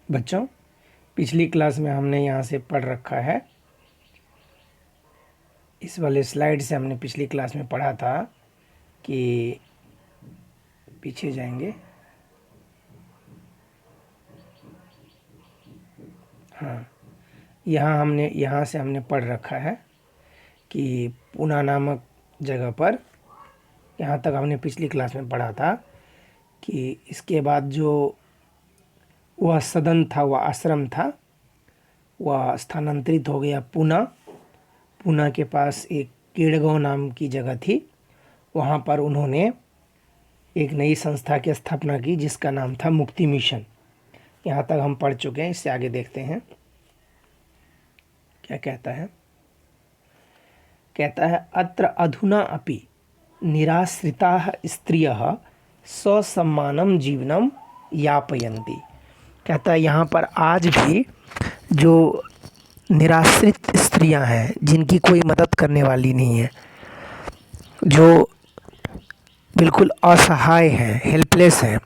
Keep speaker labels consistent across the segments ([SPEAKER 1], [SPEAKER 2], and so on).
[SPEAKER 1] बच्चों, पिछली क्लास में हमने यहाँ से पढ़ रखा है, इस वाले स्लाइड से हमने पिछली क्लास में पढ़ा था कि पीछे जाएंगे। हाँ, यहाँ से हमने पढ़ रखा है कि पूना नामक जगह पर, यहाँ तक हमने पिछली क्लास में पढ़ा था कि इसके बाद जो वह सदन था, वह आश्रम था, वह स्थानांतरित हो गया पूना के पास एक केड़गांव नाम की जगह थी। वहाँ पर उन्होंने एक नई संस्था की स्थापना की जिसका नाम था मुक्ति मिशन। यहाँ तक हम पढ़ चुके हैं, इससे आगे देखते हैं क्या कहता है। कहता है अत्र अधुना अपि निराश्रिताः स्त्रियः ससम्मानं जीवनं यापयन्ति। कहता है यहाँ पर आज भी जो निराश्रित स्त्रियां हैं, जिनकी कोई मदद करने वाली नहीं है, जो बिल्कुल असहाय हैं, हेल्पलेस हैं,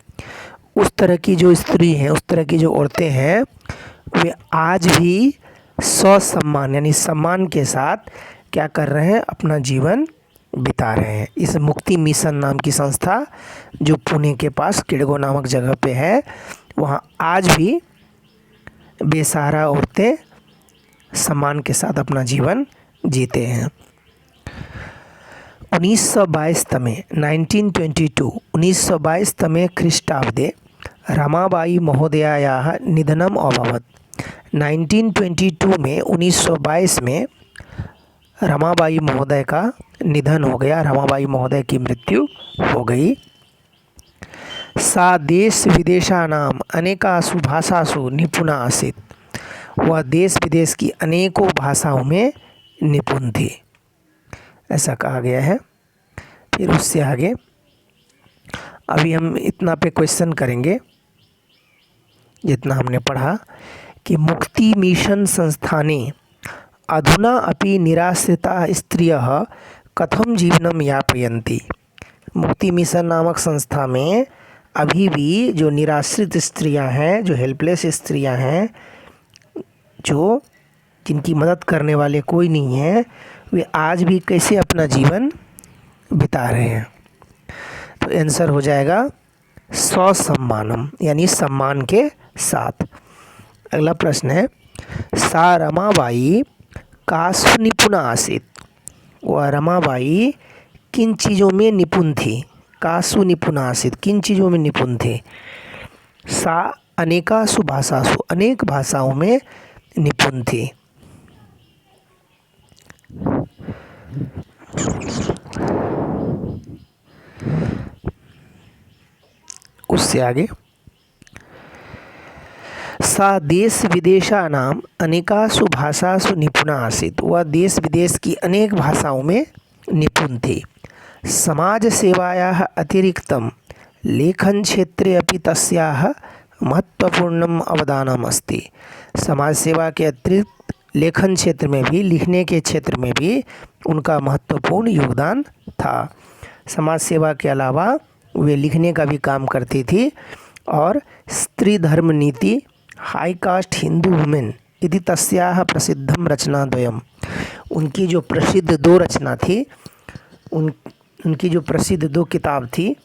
[SPEAKER 1] उस तरह की जो स्त्री हैं, उस तरह की जो औरतें हैं, वे आज भी ससम्मान यानी सम्मान के साथ क्या कर रहे हैं, अपना जीवन बिता रहे हैं। इस मुक्ति मिशन नाम की संस्था जो पुणे के पास केड़गांव नामक जगह पे है, वहाँ आज भी बेसहारा औरतें सम्मान के साथ अपना जीवन जीते हैं। 1922 तमे 1922 तमे ख्रीष्टाब्दे रमाबाई महोदयायाः निधनम् अभवत्। 1922 में 1922 में रमाबाई महोदय का निधन हो गया, रमाबाई महोदय की मृत्यु हो गई। सा देश विदेशानाम अनेकासु भाषासु निपुणा आसीत्। वह देश विदेश की अनेकों भाषाओं में निपुण थी, ऐसा कहा गया है। फिर उससे आगे अभी हम इतना पे क्वेश्चन करेंगे जितना हमने पढ़ा कि मुक्ति मिशन संस्थाने अधुना अपि निराश्रिता स्त्रियः कथम जीवनम यापयन्ति। मुक्ति मिशन नामक संस्था में अभी भी जो निराश्रित स्त्रियां हैं, जो हेल्पलेस स्त्रियां हैं, जो जिनकी मदद करने वाले कोई नहीं है, वे आज भी कैसे अपना जीवन बिता रहे हैं। तो आंसर हो जाएगा ससम्मानम यानी सम्मान के साथ। अगला प्रश्न है सा रमाबाई कासु निपुणा आसीत्। वह रमाबाई किन चीज़ों में निपुण थी, कासु निपुणा आसीत्, किन चीज़ों में निपुण थे। सा अनेकासु भाषासु, अनेक भाषाओं में निपुण थी। उससे आगे सा देश विदेशानाम अनेकासु भाषासु निपुणा आसीत्। वह देश विदेश की अनेक भाषाओं में निपुण थी। समाज सेवायाः अतिरिक्तं लेखन क्षेत्रे अपि तस्याः महत्वपूर्णम अवदानम अस्ति। समाज सेवा के अतिरिक्त लेखन क्षेत्र में भी, लिखने के क्षेत्र में भी उनका महत्वपूर्ण योगदान था। समाज सेवा के अलावा वे लिखने का भी काम करती थी। और स्त्री धर्म नीति हाई कास्ट हिंदू वुमेन यदि तस्याः प्रसिद्धम रचनाद्वयम। उनकी जो प्रसिद्ध दो रचना थी, उनकी जो प्रसिद्ध दो किताब थी,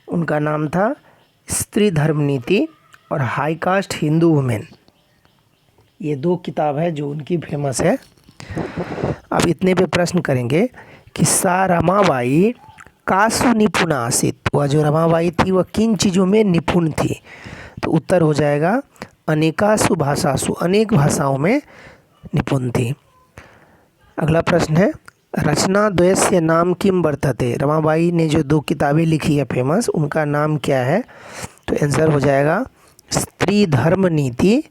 [SPEAKER 1] उनका नाम था स्त्री धर्म नीति और हाई कास्ट हिंदू वुमेन। ये दो किताब है जो उनकी फेमस है। अब इतने पे प्रश्न करेंगे कि सा रमाबाई कासु निपुणा आसीत्। वह जो रमाबाई थी वह किन चीज़ों में निपुण थी। तो उत्तर हो जाएगा अनेकासु भाषासु, अनेक भाषाओं में निपुण थी। अगला प्रश्न है रचना द्वयस्य नाम किम वर्तते। रमाबाई ने जो दो किताबें लिखी है फेमस, उनका नाम क्या है। तो आंसर हो जाएगा स्त्री धर्म नीति,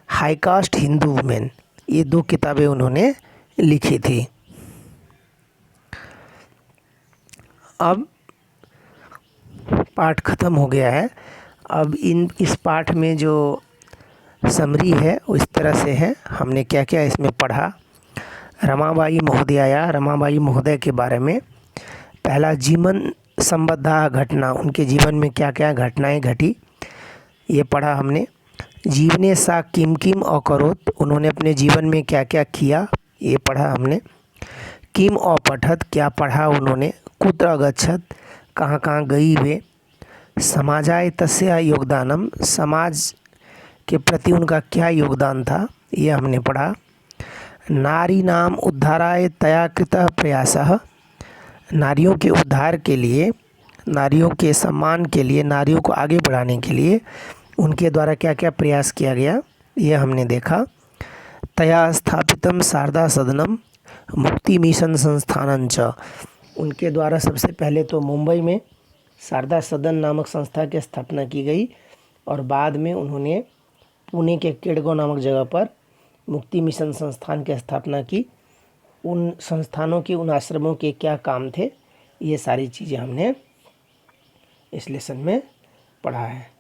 [SPEAKER 1] हाई कास्ट हिंदू वुमेन। ये दो किताबें उन्होंने लिखी थी। अब पाठ ख़त्म हो गया है। अब इस पाठ में जो समरी है वो इस तरह से है। हमने क्या क्या इसमें पढ़ा। रमाबाई महोदय के बारे में पहला जीवन संबद्धा घटना, उनके जीवन में क्या क्या घटनाएं घटी, ये पढ़ा हमने। जीवने सा किम किम अकरोत्, उन्होंने अपने जीवन में क्या क्या किया ये पढ़ा हमने। किम अपठत, क्या पढ़ा उन्होंने। कुत्र अगच्छत, कहाँ कहाँ गई वे। समाजाय तस्य योगदानम, समाज के प्रति उनका क्या योगदान था ये हमने पढ़ा। नारी नाम उद्धाराय तया कृतः प्रयासः, नारियों के उद्धार के लिए, नारियों के सम्मान के लिए, नारियों को आगे बढ़ाने के लिए उनके द्वारा क्या क्या प्रयास किया गया ये हमने देखा। तया स्थापितम शारदा सदनम मुक्ति मिशन संस्थानं च, उनके द्वारा सबसे पहले तो मुंबई में शारदा सदन नामक संस्था की स्थापना की गई और बाद में उन्होंने पुणे के केडगांव नामक जगह पर मुक्ति मिशन संस्थान की स्थापना की। उन संस्थानों के, उन आश्रमों के क्या काम थे ये सारी चीज़ें हमने इस लेसन में पढ़ा है।